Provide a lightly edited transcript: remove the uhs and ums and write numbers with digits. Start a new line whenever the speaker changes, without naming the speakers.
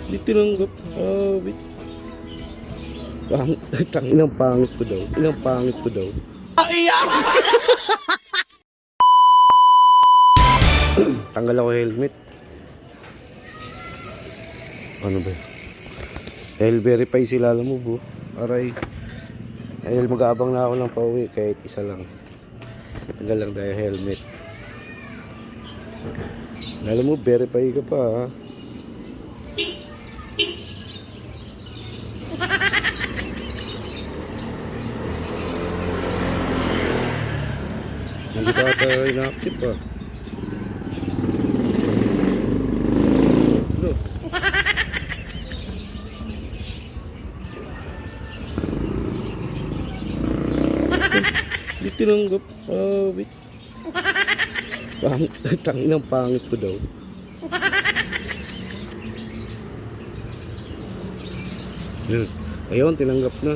Di tinanggap. Wait. Ilang pangit ko daw. Ilang pangit ko daw. Tanggal ako helmet. Ano ba? Dahil verify sila, alam mo bro. Aray. Dahil mag-aabang na ako ng pauwi kahit isa lang. Tanggal lang tayo helmet. Alam mo, verify ka pa ha. Hindi pa tayo ina-accept pa. Ano? Hindi tinanggap. Wait. Tanginang pangit ko daw. Ayun, tinanggap na.